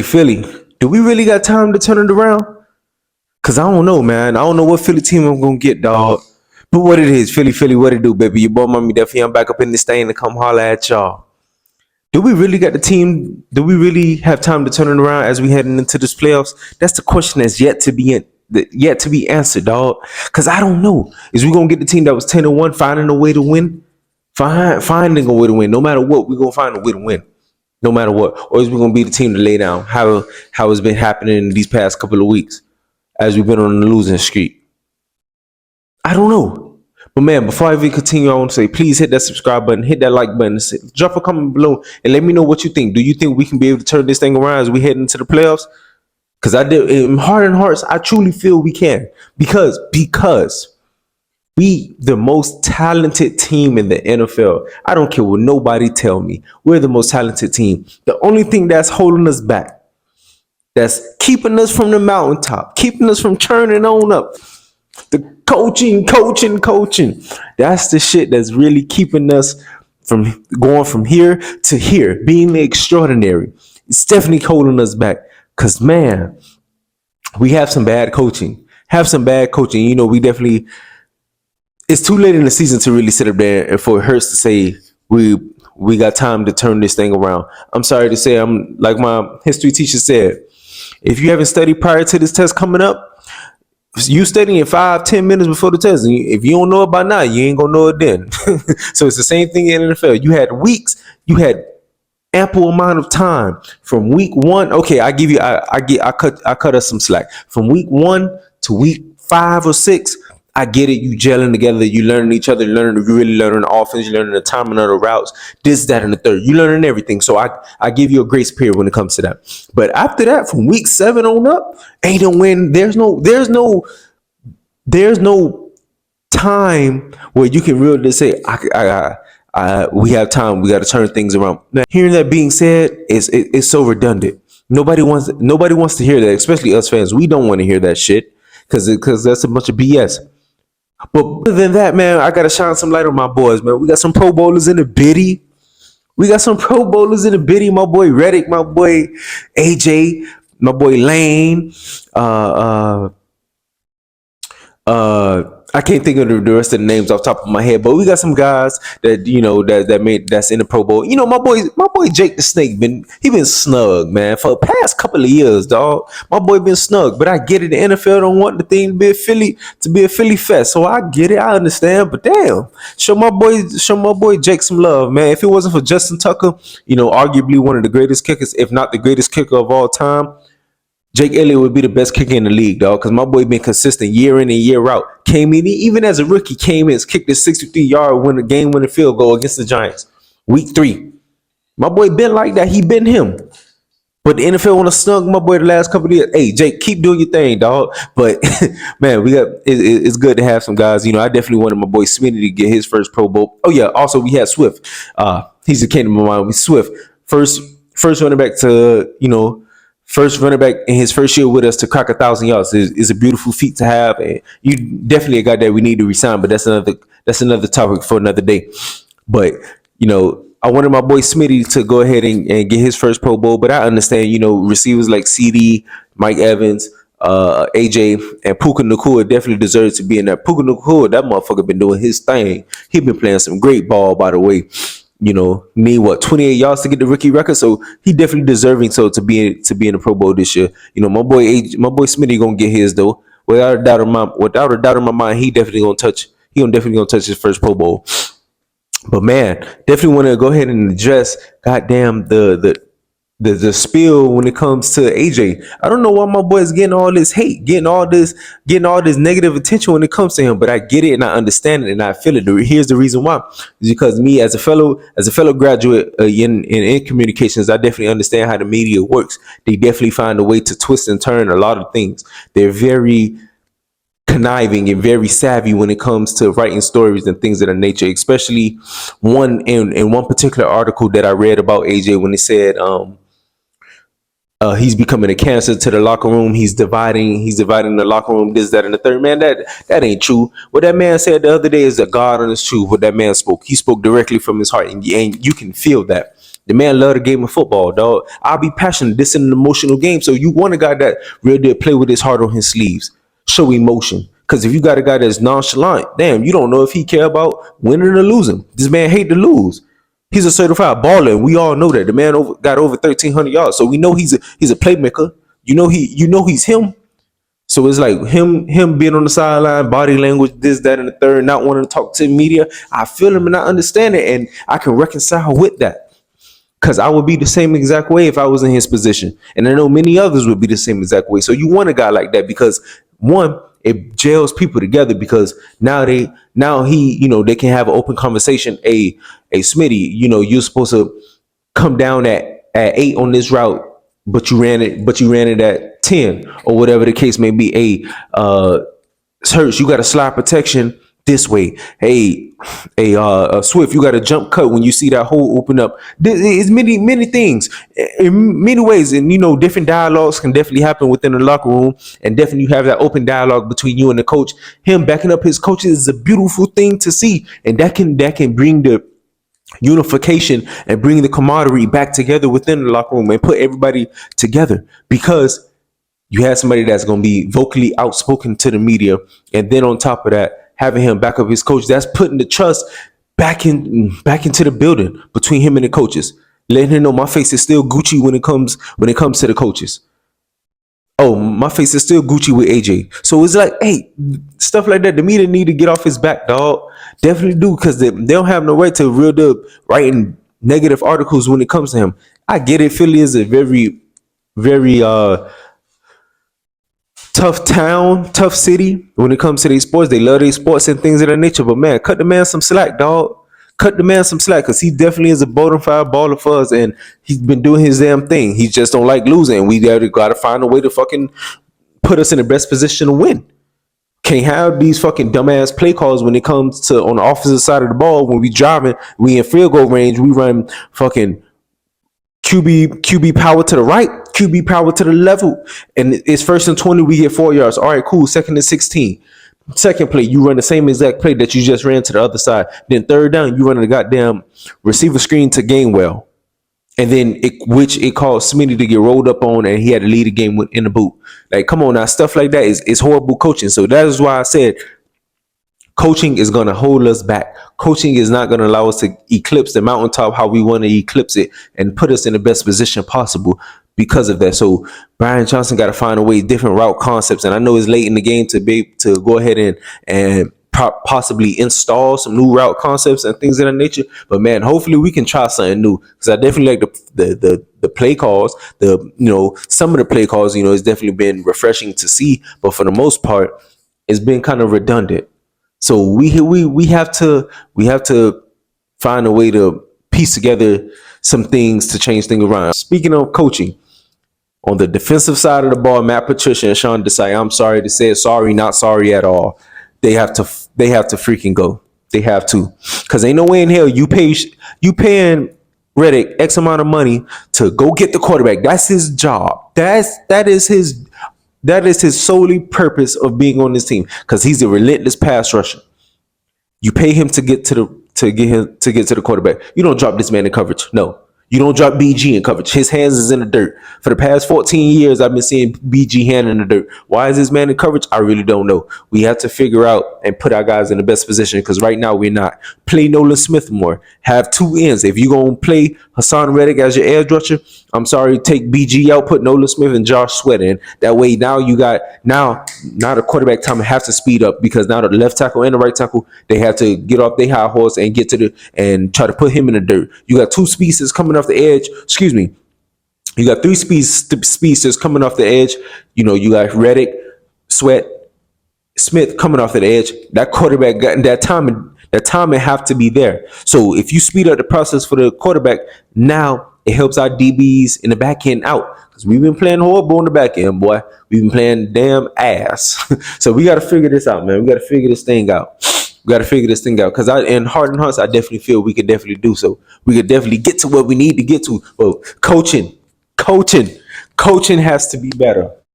Philly. Do we really got time to turn it around? Cause I don't know, man. I don't know what Philly team I'm gonna get, dog. But what it is, Philly, what it do, baby? Your boy Mommy Duffy, I'm back up in this thing to come holler at y'all. Do we really got the team? Do we really have time to turn it around as we heading into this playoffs? That's the question that's yet to be answered, dog. Cause I don't know. Is we gonna get the team that was 10-1 finding a way to win? Finding a way to win. No matter what, we gonna find a way to win. No matter what. Or is we gonna be the team to lay down? How it's been happening these past couple of weeks as we've been on the losing streak. I don't know. But man, before I even continue, I want to say please hit that subscribe button, hit that like button, drop a comment below, and let me know what you think. Do you think we can be able to turn this thing around as we head into the playoffs? Because I did in heart and hearts, I truly feel we can. Because we the most talented team in the NFL. I don't care what nobody tell me. We're the most talented team. The only thing that's holding us back, that's keeping us from the mountaintop, keeping us from turning on up, the coaching. That's the shit that's really keeping us from going from here to here, being extraordinary. It's definitely holding us back. Cause man, we have some bad coaching. You know, we definitely. It's too late in the season to really sit up there and for it hurts to say we got time to turn this thing around. I'm sorry to say, I'm like my history teacher said, if you haven't studied prior to this test coming up, you studying 5-10 minutes before the test. And if you don't know it by now, you ain't gonna know it then. So it's the same thing in the NFL. You had weeks, you had ample amount of time from week 1. Okay, I cut us some slack. From week 1 to week 5 or 6, I get it. You gelling together. You learning each other. You really learning the offense. You learning the timing of the routes. This, that, and the third. You learning everything. So I give you a grace period when it comes to that. But after that, from week 7 on up, ain't no win. There's no time where you can really say we have time. We got to turn things around. Now, hearing that being said, it's so redundant. Nobody wants to hear that, especially us fans. We don't want to hear that shit because that's a bunch of BS. But other than that, man, I gotta shine some light on my boys, man. We got some Pro Bowlers in the biddy. My boy Reddick, my boy AJ, my boy Lane. I can't think of the rest of the names off the top of my head, but we got some guys that you know that's in the Pro Bowl. You know, my boy Jake the Snake been snug, man, for the past couple of years, dog. My boy been snug, but I get it. The NFL don't want the thing to be a Philly fest, so I get it. I understand, but damn, show my boy Jake some love, man. If it wasn't for Justin Tucker, you know, arguably one of the greatest kickers, if not the greatest kicker of all time, Jake Elliott would be the best kicker in the league, dog, because my boy been consistent year in and year out. Came in, even as a rookie, kicked a 63-yard game-winning field goal against the Giants. Week 3. My boy been like that. He been him. But the NFL want to snug my boy the last couple of years. Hey, Jake, keep doing your thing, dog. But, man, it's good to have some guys. You know, I definitely wanted my boy Smitty to get his first Pro Bowl. Oh, yeah, also we had Swift. He's a kingdom of mine. We Swift. First running back to, you know, first running back in his first year with us to crack 1,000 yards is a beautiful feat to have, and you definitely got that we need to resign. But that's another topic for another day. But you know, I wanted my boy Smitty to go ahead and get his first Pro Bowl. But I understand, you know, receivers like CD, Mike Evans, AJ, and Puka Nacua definitely deserve to be in there. Puka Nacua, that motherfucker been doing his thing. He been playing some great ball, by the way. You know, need 28 yards to get the rookie record, so he definitely deserving to be in the Pro Bowl this year. You know, my boy Smitty gonna get his though, without a doubt in my mind. He definitely gonna touch his first Pro Bowl. But man, definitely want to go ahead and address goddamn the spill when it comes to AJ. I don't know why my boy is getting all this hate, getting all this negative attention when it comes to him, but I get it and I understand it and I feel it. Here's the reason why. It's because me as a fellow graduate in communications, I definitely understand how the media works. They definitely find a way to twist and turn a lot of things. They're very conniving and very savvy when it comes to writing stories and things of that nature, especially one particular article that I read about AJ when it said he's becoming a cancer to the locker room. He's dividing the locker room, this, that, and the third. Man, that ain't true. What that man said the other day is a God honest truth. What that man spoke, he spoke directly from his heart, and you can feel that. The man love the game of football, dog. I'll be passionate. This is an emotional game. So you want a guy that really did play with his heart on his sleeves, show emotion. Because if you got a guy that's nonchalant, damn, you don't know if he care about winning or losing. This man hate to lose. He's a certified baller, and we all know that the man got over 1,300 yards. So we know he's a playmaker. He's him. So it's like him being on the sideline, body language, this, that, and the third, not wanting to talk to the media. I feel him and I understand it, and I can reconcile with that. Because I would be the same exact way if I was in his position. And I know many others would be the same exact way. So you want a guy like that because one, it gels people together because now he, they can have an open conversation. Smitty, you're supposed to come down at 8 on this route, but you ran it at 10 or whatever the case may be. Hurts, you got a slide protection this way. Swift, you got a jump cut when you see that hole open up. There's many things in many ways, and different dialogues can definitely happen within the locker room, and definitely you have that open dialogue between you and the coach. Him backing up his coaches is a beautiful thing to see, and that can bring the unification and bring the camaraderie back together within the locker room and put everybody together because you have somebody that's going to be vocally outspoken to the media, and then on top of that, having him back up his coach, that's putting the trust back into the building between him and the coaches, letting him know my face is still Gucci when it comes to the coaches. Oh, my face is still Gucci with AJ. So it's like, hey, stuff like that. The media need to get off his back, dog. Definitely do, because they don't have no right to real dub writing negative articles when it comes to him. I get it. Philly is a very, very tough town, tough city when it comes to these sports. They love these sports and things of that nature. But man, cut the man some slack, dog. Cut the man some slack, because he definitely is a bona fide baller for us, and he's been doing his damn thing. He just don't like losing. We got to find a way to fucking put us in the best position to win. Can't have these fucking dumbass play calls when it comes to on the opposite side of the ball. When we driving, we in field goal range, we run fucking QB power to the right, QB power to the level, and it's 1st and 20. We get 4 yards. All right, cool. 2nd and 16. Second play, you run the same exact play that you just ran to the other side. Then 3rd down, you run the goddamn receiver screen to Gainwell, and then it caused Smitty to get rolled up on, and he had to lead the game in the boot. Like, come on now, stuff like that is horrible coaching. So that is why I said coaching is going to hold us back. Coaching is not going to allow us to eclipse the mountaintop how we want to eclipse it and put us in the best position possible because of that. So Brian Johnson got to find a way, different route concepts. And I know it's late in the game to go ahead and possibly install some new route concepts and things of that nature. But man, hopefully we can try something new, because I definitely like the play calls. Some of the play calls, it's definitely been refreshing to see, but for the most part, it's been kind of redundant. So we have to find a way to piece together some things to change things around. Speaking of coaching, on the defensive side of the ball, Matt Patricia and Sean Desai, I'm sorry to say it, sorry, not sorry at all. They have to freaking go. They have to, because ain't no way in hell you paying Reddick X amount of money to go get the quarterback. That's his job. That is his solely purpose of being on this team, because he's a relentless pass rusher. You pay him to get to the quarterback. You don't drop this man in coverage. No. You don't drop BG in coverage. His hands is in the dirt. For the past 14 years, I've been seeing BG hand in the dirt. Why is this man in coverage? I really don't know. We have to figure out and put our guys in the best position, because right now we're not. Play Nolan Smith more. Have 2 ends. If you're going to play Hassan Reddick as your edge rusher, I'm sorry, take BG out, put Nolan Smith and Josh Sweat in. That way now you got, now the quarterback time have to speed up, because now the left tackle and the right tackle, they have to get off their high horse and get to and try to put him in the dirt. You got 2 speedsters coming off the edge. Excuse me. You got 3 speedsters coming off the edge. You got Reddick, Sweat, Smith coming off the edge. That quarterback got that timing have to be there. So if you speed up the process for the quarterback, now it helps our DBs in the back end out, because we've been playing horrible in the back end, boy. We've been playing damn ass. So we got to figure this out, man. We got to figure this thing out. Because in heart and hearts, I definitely feel we could definitely do so. We could definitely get to what we need to get to. Well, coaching has to be better.